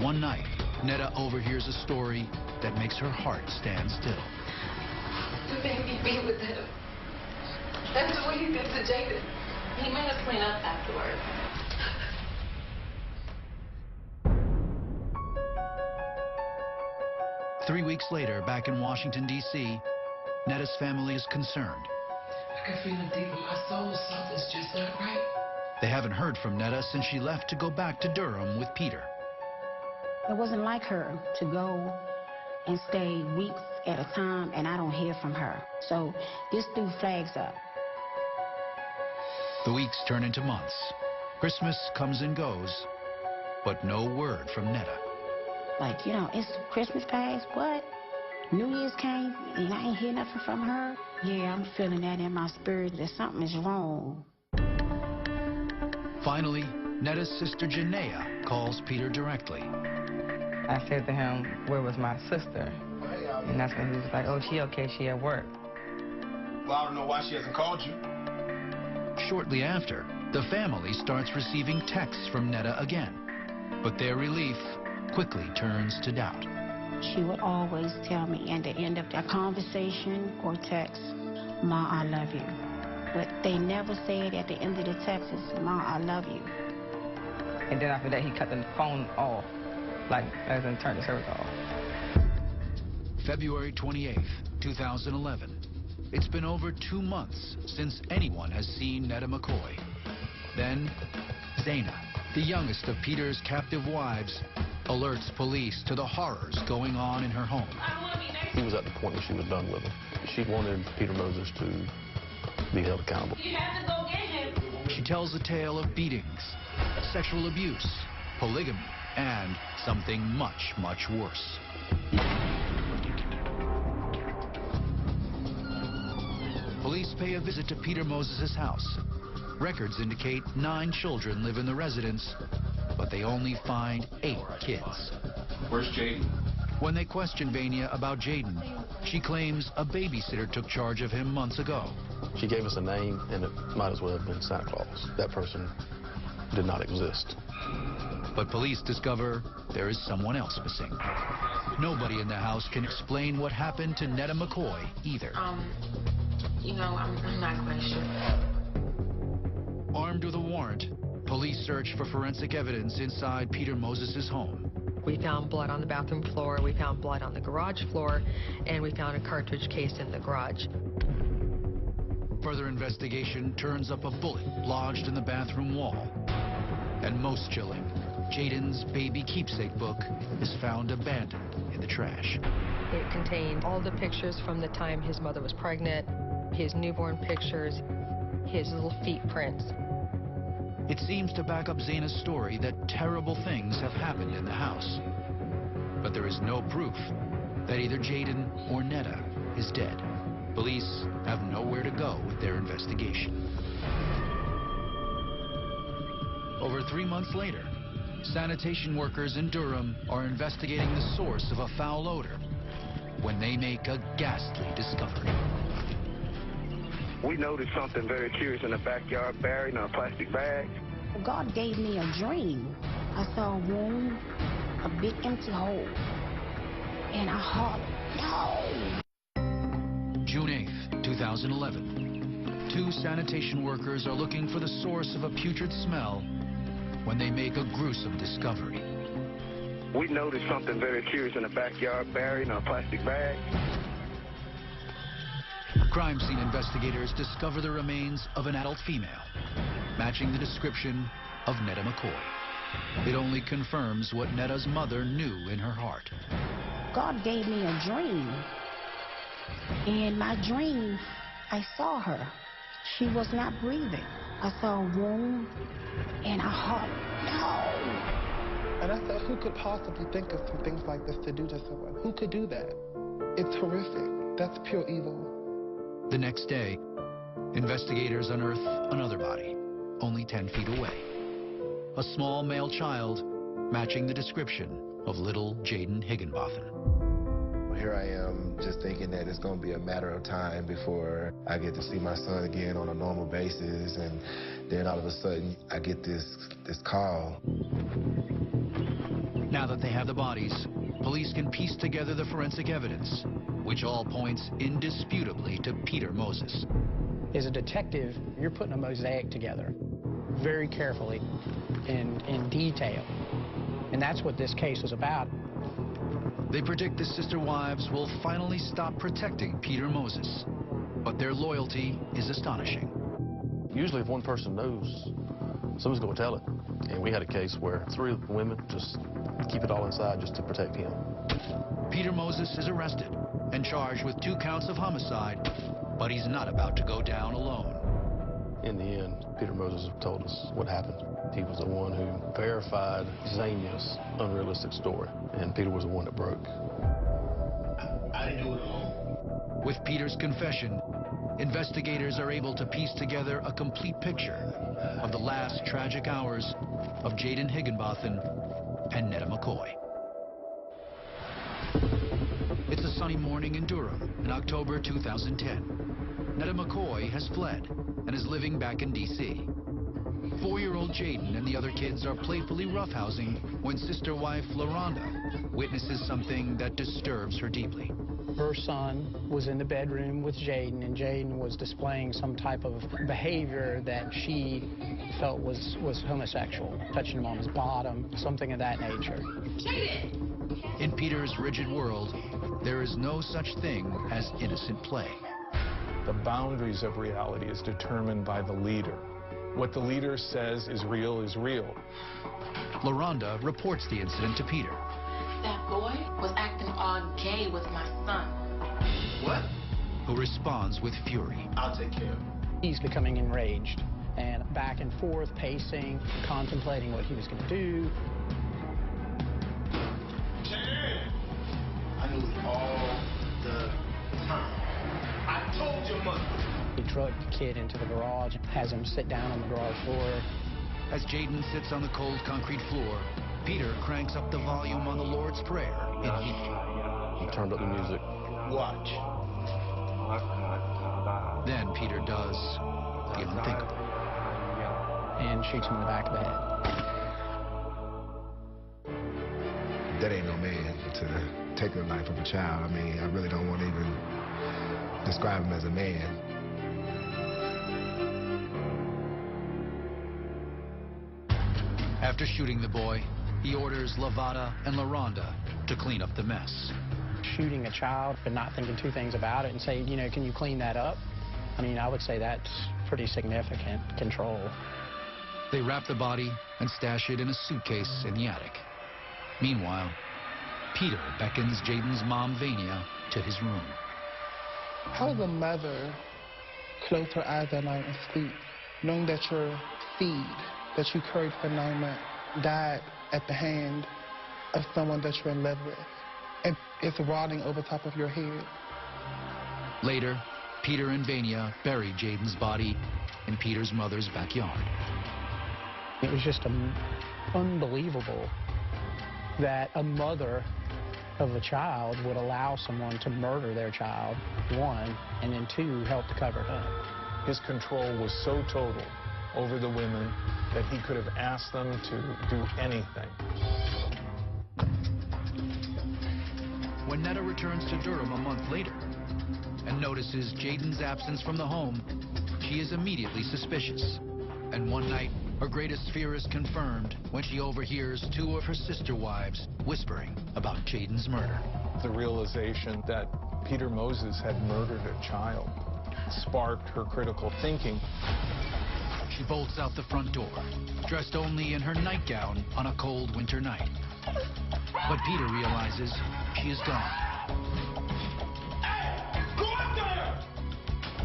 one night, Netta overhears a story that makes her heart stand still. The baby be with him. That's what he did to Jaden. He made us clean up afterwards. Three weeks later, back in Washington, D.C., Netta's family is concerned. I can feel it deep in my soul. Something's just not right. They haven't heard from Netta since she left to go back to Durham with Peter. It wasn't like her to go and stay weeks at a time and I don't hear from her. So this threw flags up. The weeks turn into months. Christmas comes and goes, but no word from Netta. Like, you know, it's Christmas past, what? New Year's came and I ain't hear nothing from her. Yeah, I'm feeling that in my spirit that something is wrong. Finally, Netta's sister Janaea calls Peter directly. I said to him, where was my sister? And that's when he was like, oh, she okay, she at work. Well, I don't know why she hasn't called you. Shortly after, the family starts receiving texts from Netta again. But their relief quickly turns to doubt. She would always tell me at the end of that conversation or text, Ma, I love you. But they never said at the end of the text, Ma, I love you. And then after that, he cut the phone off, like, as in turned the service off. February 28th, 2011. It's been over 2 months since anyone has seen Netta McCoy. Then, Zaina, the youngest of Peter's captive wives, alerts police to the horrors going on in her home. He was at the point where she was done with him. She wanted Peter Moses to be held accountable. You have to go get him. She tells a tale of beatings, sexual abuse, polygamy, and something much, much worse. Police pay a visit to Peter Moses' house. Records indicate 9 children live in the residence, but they only find 8 kids. Where's Jaden? When they question Vania about Jaden, she claims a babysitter took charge of him months ago. She gave us a name, and it might as well have been Santa Claus. That person did not exist. But police discover there is someone else missing. Nobody in the house can explain what happened to Netta McCoy either. You know, I'm not quite sure. Armed with a warrant, police search for forensic evidence inside Peter Moses' home. We found blood on the bathroom floor, we found blood on the garage floor, and we found a cartridge case in the garage. Further investigation turns up a bullet lodged in the bathroom wall. And most chilling, Jaden's baby keepsake book is found abandoned in the trash. It contained all the pictures from the time his mother was pregnant, his newborn pictures, his little feet prints. It seems to back up Zaina's story that terrible things have happened in the house. But there is no proof that either Jaden or Netta is dead. Police have nowhere to go with their investigation. Over 3 months later, sanitation workers in Durham are investigating the source of a foul odor when they make a ghastly discovery. We noticed something very curious in the backyard, buried in a plastic bag. God gave me a dream. I saw a room, a big empty hole, and I hollered, no! June 8th, 2011. 2 sanitation workers are looking for the source of a putrid smell when they make a gruesome discovery. We noticed something very curious in the backyard, buried in a plastic bag. Crime scene investigators discover the remains of an adult female, matching the description of Netta McCoy. It only confirms what Netta's mother knew in her heart. God gave me a dream. In my dream, I saw her. She was not breathing. I saw a room, and I hollered, no! And I said, who could possibly think of some things like this to do to someone? Who could do that? It's horrific. That's pure evil. The next day, investigators unearth another body, only 10 feet away. A small male child matching the description of little Jaden Higginbotham. Here I am just thinking that it's going to be a matter of time before I get to see my son again on a normal basis, and then all of a sudden I get this call. Now that they have the bodies, police can piece together the forensic evidence, which all points indisputably to Peter Moses. As a detective, you're putting a mosaic together very carefully and in detail. And that's what this case was about. They predict the sister wives will finally stop protecting Peter Moses, but their loyalty is astonishing. Usually if one person knows, someone's going to tell it. And we had a case where 3 women just keep it all inside just to protect him. Peter Moses is arrested and charged with 2 counts of homicide, but he's not about to go down alone. In the end, Peter Moses told us what happened. He was the one who verified Xenia's unrealistic story, and Peter was the one that broke. I didn't do it alone. With Peter's confession, investigators are able to piece together a complete picture of the last tragic hours of Jaden Higginbotham and Netta McCoy. It's a sunny morning in Durham in October 2010. Netta McCoy has fled and is living back in D.C. 4-year-old Jaden and the other kids are playfully roughhousing when sister wife LaRonda witnesses something that disturbs her deeply. Her son was in the bedroom with Jaden, and Jaden was displaying some type of behavior that she felt was homosexual, touching him on his bottom, something of that nature. Jaden! In Peter's rigid world, there is no such thing as innocent play. The boundaries of reality is determined by the leader. What the leader says is real is real. LaRonda reports the incident to Peter. That boy was acting all gay with my son. What? Who responds with fury. I'll take care of him. He's becoming enraged and back and forth, pacing, contemplating what he was going to do. I knew it all the time. I told your mother. He drugged the kid into the garage, has him sit down on the garage floor. As Jaden sits on the cold concrete floor, Peter cranks up the volume on the Lord's Prayer in heat. He turned up the music. Watch. Then Peter does the unthinkable. And shoots him in the back of the head. That ain't no man to take the life of a child. I mean, I really don't want to even describe him as a man. After shooting the boy, he orders Lavada and LaRonda to clean up the mess. Shooting a child but not thinking 2 things about it and say, you know, can you clean that up? I mean, I would say that's pretty significant control. They wrap the body and stash it in a suitcase in the attic. Meanwhile, Peter beckons Jaden's mom, Vania, to his room. How does a mother close her eyes at night and sleep, knowing that your seed that you carried for 9 months died at the hand of someone that you're in love with, and it's rotting over top of your head? Later, Peter and Vania bury Jaden's body in Peter's mother's backyard. It was just unbelievable that a mother of a child would allow someone to murder their child, 1, and then 2, help to cover it up. His control was so total over the women that he could have asked them to do anything. When Netta returns to Durham a month later and notices Jaden's absence from the home, she is immediately suspicious. And one night, her greatest fear is confirmed when she overhears 2 of her sister wives whispering about Jaden's murder. The realization that Peter Moses had murdered a child sparked her critical thinking. She bolts out the front door, dressed only in her nightgown on a cold winter night. But Peter realizes she is gone. Hey! Go after her!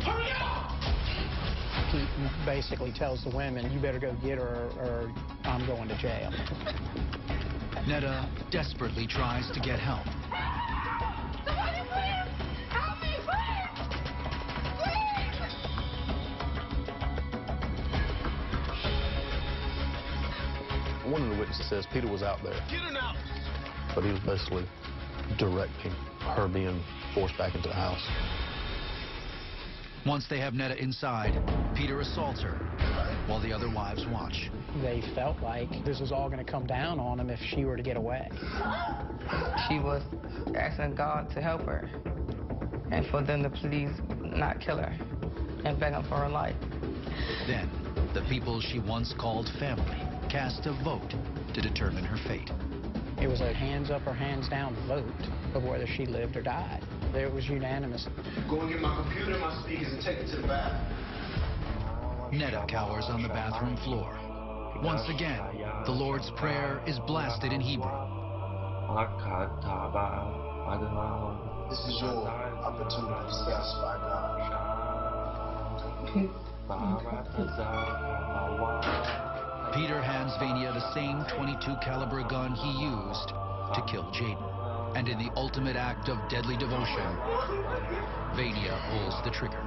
Hurry up! He basically tells the women, you better go get her or I'm going to jail. Netta desperately tries to get help. Somebody please! Help me, please! Please! One of the witnesses says Peter was out there. Get her now! But he was basically directing her being forced back into the house. Once they have Netta inside, Peter assaults her while the other wives watch. They felt like this was all going to come down on him if she were to get away. She was asking God to help her and for them to please not kill her and begging for her life. Then, the people she once called family cast a vote to determine her fate. It was a hands up or hands down vote of whether she lived or died. It was unanimous. Go and get my computer and my speakers and take it to the bathroom. Netta cowers on the bathroom floor. Once again, the Lord's Prayer is blasted in Hebrew. This is your opportunity to satisfy God. Peter hands Vania the same .22 caliber gun he used to kill Jaden. And in the ultimate act of deadly devotion, Vania pulls the trigger.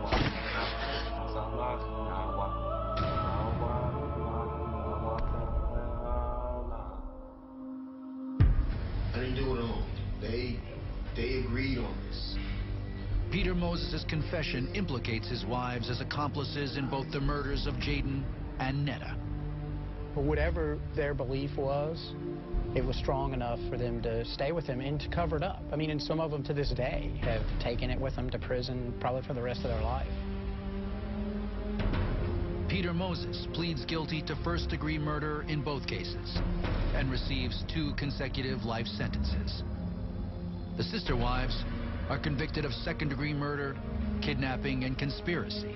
I didn't do it alone. They agreed on this. Peter Moses' confession implicates his wives as accomplices in both the murders of Jaden and Netta. But whatever their belief was, it was strong enough for them to stay with him and to cover it up. I mean, and some of them to this day have taken it with them to prison probably for the rest of their life. Peter Moses pleads guilty to first-degree murder in both cases and receives 2 consecutive life sentences. The sister wives are convicted of second-degree murder, kidnapping, and conspiracy,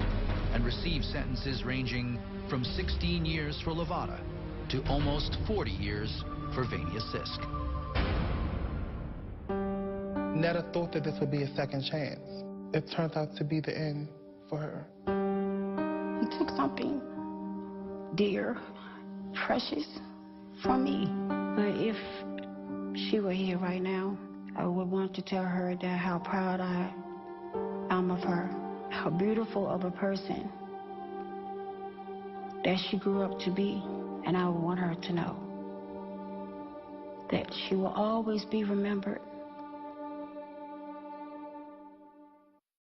and receive sentences ranging from 16 years for Levada to almost 40 years for Vania Sisk. Netta thought that this would be a second chance. It turned out to be the end for her. He took something dear, precious from me. But if she were here right now, I would want to tell her that how proud I am of her, how beautiful of a person that she grew up to be. And I would want her to know that she will always be remembered